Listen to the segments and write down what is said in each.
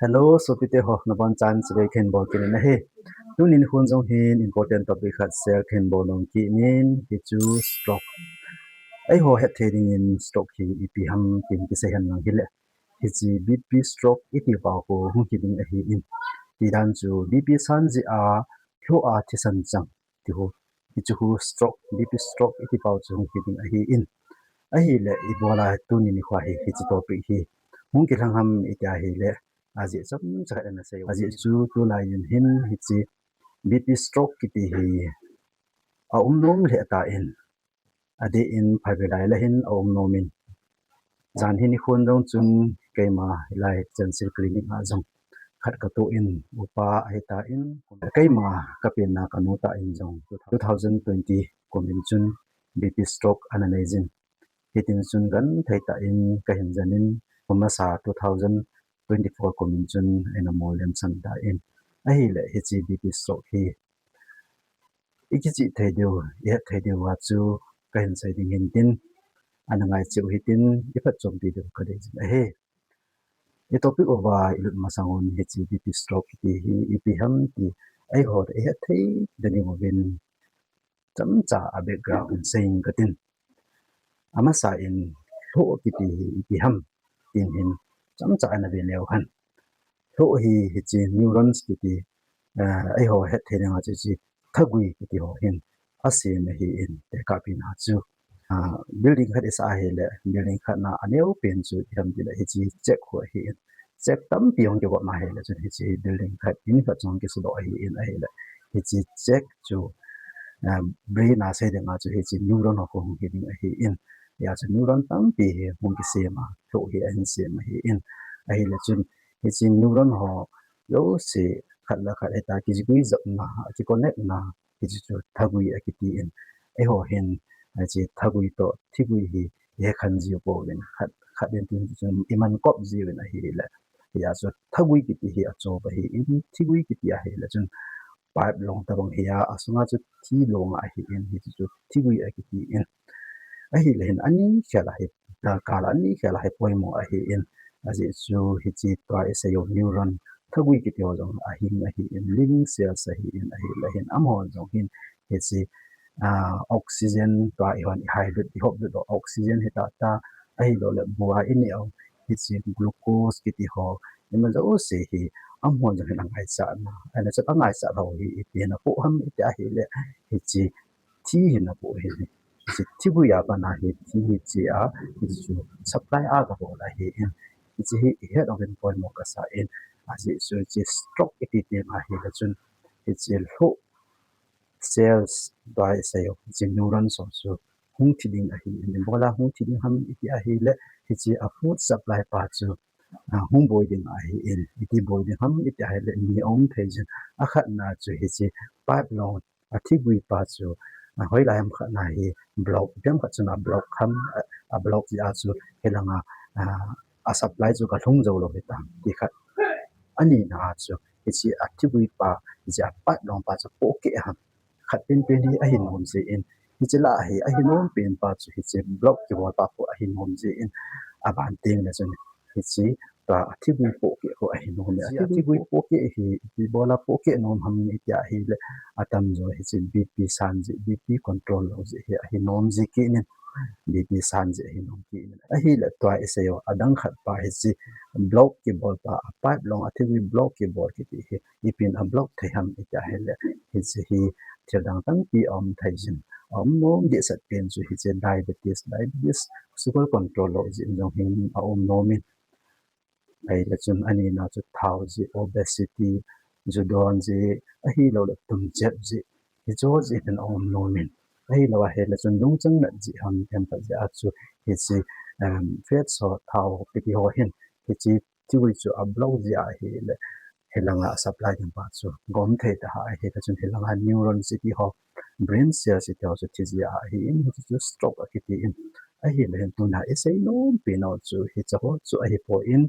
Hello, so pite ho na bon chan se ken bol kin na he. Tu nin hun jong hin important topic khat share ken bol long ki nin hi chu stroke. Ai ho het trading in stroke hi ipi ham kin ki se han lang hile. Hi chi BP stroke iti ba ko hun ki ding a hi in. Ti dan chu BP san ji a hlo a thi san chang ti ho. Hi chu hu stroke BP stroke iti ba chu hun ki ding a hi in. A hi le I bola tu nin khwa hi chi topic hi. Hun ki thang ham iti a hi le aji chom cha na se aji chu tu lai yin hin hi chi BP stroke ki ti hi a nom le ta in ade in phai lai la hin a nom in zan hin khun dong chun keima lai chen sil clinic a jong khat ka to in upa ai ta in keima ka pe na ka no ta in jong 2020 komin chun BP stroke analyzing hitin chun gan thai ta in ka hin janin masa 2024 komin chun ena molem san da in ai le hi chi BP stroke hi ikichi thaidio ye thaidio wa chu ka hin sai ding hin tin anangai chu hitin iphat chom ti do ka de a he e topic over ilut masangon hi chi BP stroke ti hi ipi ham ti ai ho e thai de ni mo bin cham cha a background saying katin ama sa in tho ki ti hi ipi ham tin hin cham cha na be leo han tho hi chi neurons ki ti ai ho het the nga chi thagui ki ti ho hin ase na hi in te ka pi na chu building khat is a hele building khat na aneu pen chu hiam ti la hi chi check ho hi in check tam piong ke ma hele chu hi chi building khat in khat chong ke su do hi in a hele hi chi check chu brain na se de nga chu hi chi neuron ho hi ding a hi in ya chu neuron tam pi hi hung ki se ma tho hi an se ma hi in a hele chu hi chi neuron ho yo se khat la khat eta ki ji gui zap na ki connect na ki chu thagui a ki ti in e ho hin a chi thagui to thigui hi ye khan ji po len khat den tin chu iman kop ji len a hi le ya chu thagui ki ti hi a cho ba hi in thigui ki ti a hi le chun pipe long ta bang hi a asunga chu thi long a hi in hi chu thigui a ki ti in a hi le hin ani khala hi ta kala ani khala hi poimo a hi in aji chu hi chi to is a neuron thagui ki ti jong a hi in living cells a hi in a hi le hin amho jong hin hi chi oxygen to I want hydrogen I hope the oxygen hita ta ai lo le bua in yo hi chi glucose ki ti ho in zo se hi amho jong hin ai sa na ana cha ngai sa ho hi ti na po ham ita hi le hi chi thi hin na po hi chi thi bu ya ba na hi chi a hi chu supply a ga ho la hi in chi hi head of an point mo ka sa in as it so chi stroke it ma hi la chun it's a ho cells by say of the neurons also hung tiding a hi in bola hung tiding ham iti a hi le hi chi a food supply pa chu hung boiding a hi in iti boiding ham iti a le ni om thejin a khat na chu hi chi pipe long a thigui pa chu hoi lai am khat na hi block dem khat chu na block ham a block ya chu helanga a supply chu ka thung zo lo heta ti khat ani na chu hi chi a thigui pa ja pat long pa chu po ke ham khat pin pin hi a hin hom se in hi chela hi a hin hom pin pa chu hi che block ki wa pa ko a hin hom se in a ban ting na chu hi chi ta thi bu po ke ko a hin hom ya thi bu po ke hi ti bola po ke nom ham ni ya hi le atam zo hi chi BP san ji BP control lo ji hi a hin hom ji ki ni BP san ji hi nom ki a hi le to a se yo adang khat pa hi chi block ki bol pa a pipe long a thi bu block ki bol ki ti hi ipin a block the ham ita hi le hi chi hi thirdang tang pi thaijin nom di sat pen chu hi che diabetes sugar control lo ji jong hin a nomin ai la chun ani na chu thau ji obesity judon ji a hi lo le tum chep ji hi cho ji hin nomin ai lo he la chun dung chang na ji ham tem pa ja chu hi chi fat so thau pi ho hin hi chi chui chu a block ji a hi le helanga supply din pa chu gom the ta ha he ta chun helanga neuron city ho brain cells it also tizi a hi in chu stroke a ki in a hi le tu na e sei no pe no chu hi cha ho chu a hi po in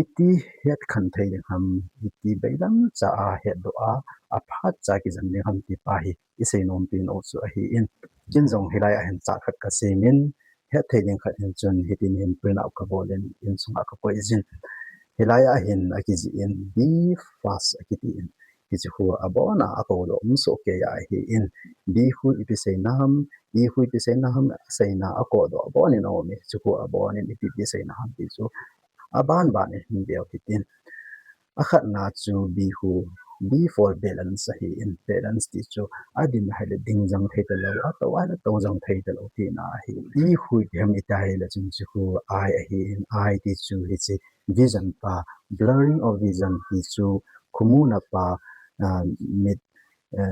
iti het khan thei ham iti beidam cha a het do a aphatcha ki jan ne ham ti pa hi i sei nom pe no chu a hi in jin jong hilai a hen cha khat ka semin het thei ding khat hin chun hitin hin print out ka bolen in sunga ka po izin hilaya hin akiji in be fast akiti in kichi hu abona akodo umso ke ya hi in be hu ipise naham be hu ipise naham saina akodo aboni no mi chu aboni ipise naham ti chu aban ban hin bel kitin akhat na chu be hu be for balance hi in balance ti chu adin haile dingjang theita lo atawa la tawjang theita lo ti na hi be hu hem itai la chung chu I hi in I ti chu hi chi vision pa blurring of vision ti chu khumuna pa mit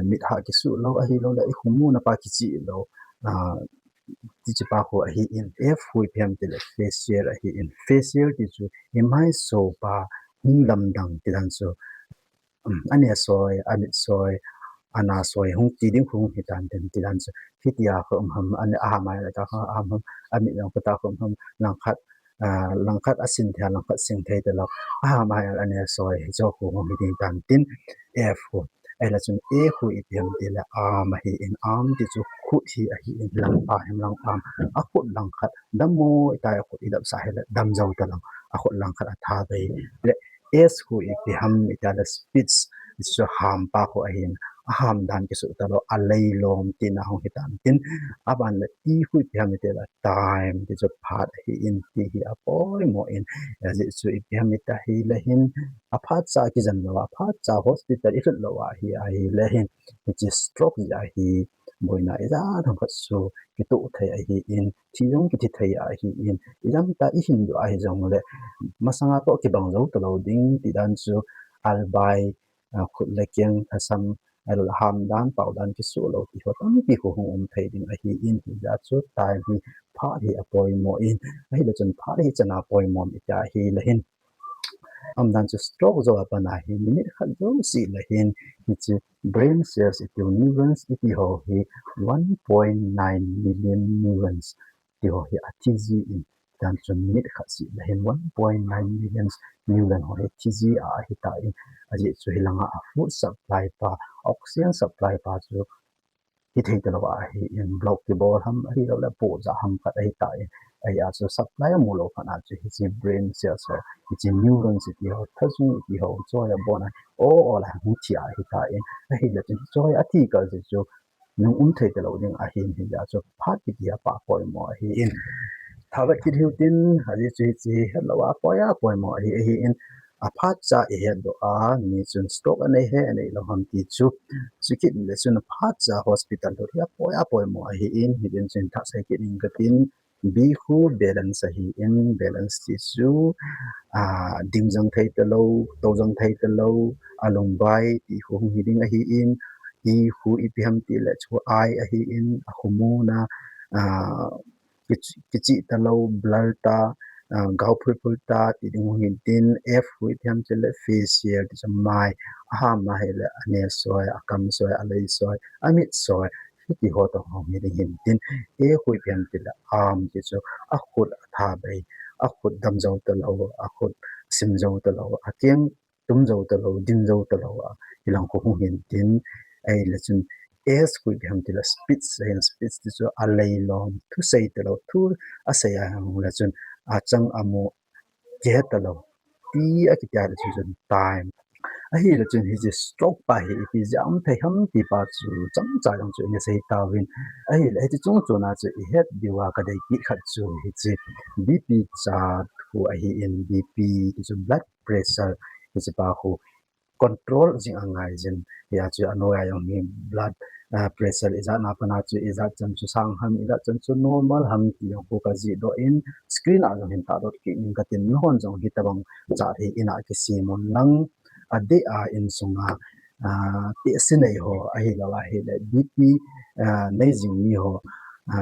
mit ha ki su lo a hi lo la I khumuna pa ki chi lo ti chi pa ko a hi in f hui phem ti le facial a hi in facial ti chu I mai so pa hing lam dang ti dan chu ane soi amit soi ana soi hung ti ding hung hitan den ti dan chu hitia khom ham ane a mai la ta kha am ham amit lang ta khom ham langkhat asin thia langkhat sing thei te lo a mai ane soi jo hu hum hi tan tin f hu ai la chun e hu I piam ti la a ma hi in am ti chu khu hi a hi in lang pa hem lang pam a khut langkhat dam mo ta khut I dam sa he la dam zo ta lo a khut langkhat a tha bei le es hu I pi ham ita la speech chu ham pa ko a hin a ham dan ki su ta lo a lei lom ti na hong hitan tin aban la I hu pi ham ti la time ti chu phat hi in ti hi Apoimo in as it chu I pi ham ta hi la hin Aphatcha Kijen lo Aphatcha hospital I lo wa hi a hi la hin which is stroke ya hi boina ida thong khat su ki tu thai a hi in thiyong ki thi thai a hi in idam ta I hin do a hi jong le masanga to ki bang zo to lo ding ti dan chu albai khut le kyang thasam al ham dan pau dan ki su lo ti hotam ki hu hum thai ding a hi in ti da chu tai hi pha hi Apoimo in a hi la chun pha hi chana Apoimo mi ta hi la hin dan chu stroke zo apa na hi minute khat zo si la hin hi chu brain cells it neurons it ho hi 1.9 million neurons ti ho hi atiji in dan chu minute khat si la hin 1.9 million neuron ho hi tiji a hi ta in aji chu hilanga a food supply pa oxygen supply pa chu hi thei te lo a hi in block ki ball ham hi lo la po za ham khat ai ta ai a so supply mo lo khana chu hi chi brain cells ho hi chi neurons ti ho thasu ti ho cho ya bona o la hu chi a hi ta in a hi la chu cho ya ti ka chu nung thei te lo ding a hi ya chu phat ki ya pa ko mo hi in thawat ki hiutin hali chi chi hello poya poimo hi in Aphatcha he do a ni chun stroke Aneithei anei lo ham ti chu chikit le chun Aphatcha hospital do ya poya poimo hi in hidin chin tha sai ki ning katin bi hu balance hi in balance ti chu ding jang thei te lo to jang thei te lo along bai ti hu hiding hi in I hu I pm ti le chu I hi in humu na kichi ta lo blur ta gau phul phul ta ti ding hin tin f hui thiam chele facial ti mai ha ma hele ane soi akam soi alai soi amit soi ki ho to hong hi hin tin e hui thiam ti la am ti chu a khut tha bai a khut dam zo ta lo a khut sim zo ta lo a keng tum zo ta lo din zo ta lo ilang ko hin tin ai la chun es hui ham ti la speech ti chu alai lom thu sei ta lo thu a sei a hang la chun a chang amo ke ta lo ti a ki ta la chun time a hi la chun hi ji stroke pa hi pi jam thai ham ti pa chu chang cha jang chu ne sei ta win a hi la ti chung chu na chu I het diwa ka dai ki khat chu hi chi bp cha hu a hi in bp ti chu blood pressure ti chu pa hu control jing angai jin ya chu anoya yang ni blood pressure is na pana chu is chan chu sang ham ida chan chu normal ham ti yang ko ka ji do in screen a hin ta dot ki in ka tin hon jong hi tabang cha hi ina ki si mon nang ade a in sunga ti sinai ho a hi la hi le bp nei jing ni ho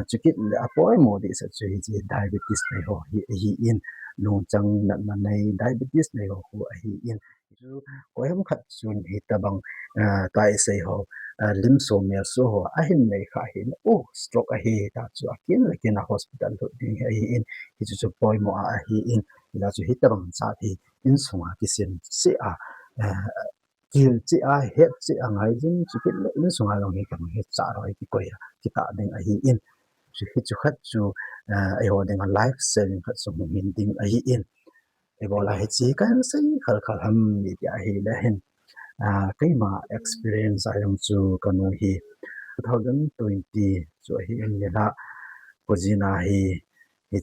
chukit le Apoimo di sa chu hi ji diabetes nei ho hi in long chang na nei diabetes nei ho hi in chu koiho khat chun hi tabang tai sei ho lim so mel so ho a hin nei kha hin stroke a hi ta chu a kin la kin a hospital lo ding hi in hi chu Apoimo a hi in la chu hi tabang cha thi in sunga ki sin se a kil chi a het chi angai jin chu ki in sunga long hi kam hi cha roi ki koya ki ta ding a hi in chu hi chu khat chu ai ho ding a life saving khat so min ding a hi in ebola hi chi kan sei khal khal ham mi ya hi le hen cái mà experience ayam chu kanu hi 2020 chu hi in la Kojina hi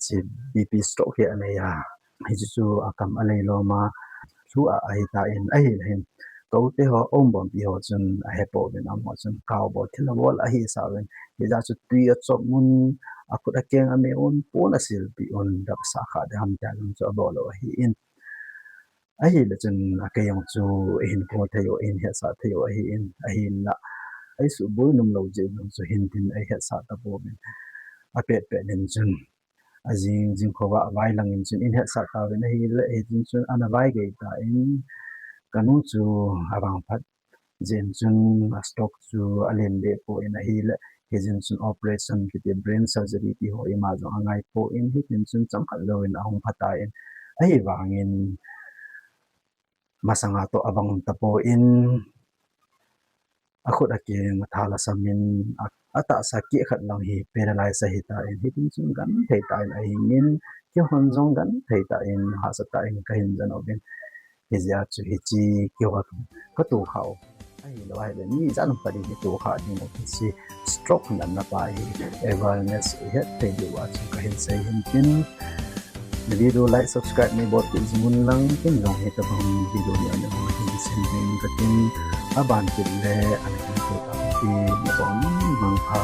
chi BP stroke hi anaya hi chu akam alei lo ma chu a ai ta in ai hen to te ho om bom bi ho chun a he po ben am ho chun kaw bo thil bol a hi sa wen hi ja chu tui a chop mun a kut a keng a me on pon a sil bi on dak sa kha de ham ta lum chu bo lo hi in a hi le chun a ke yong chu in ko the yo in he sa the yo hi in a hi na ai su boi num lo je num chu hin tin ai he sa ta bo ben a pe pe nen chun azing jing ko wa vai lang in chun in he sa ta ben hi le he jing chun ana vai ge ta in kanu chu abang phat jen chun a stock chu alen de po in a hi le he jin chun operation ki te brain surgery ti ho ima zo angai po in hi tin chun cham khat lo in ahong phata in a hi wangin masanga to abang tapo in akhut ake mathala samin ata saki khat lang hi paralyze hi ta in hi tin chun gan thei ta in a hi min ki hon jong gan thei ta in ha sa ta in ka hin jan obin hi ja chu hi chi ki wa ka tu khao ai lo ai le ni jan pa di tu kha ni mo chi stroke nan na pa hi awareness he thei di wa chu ka hin sei hin tin video like subscribe ni bot tin mun lang tin long he ta bang video ni an ho hin sin din ka tin aban tin le an ko ta ti mo bang mang pha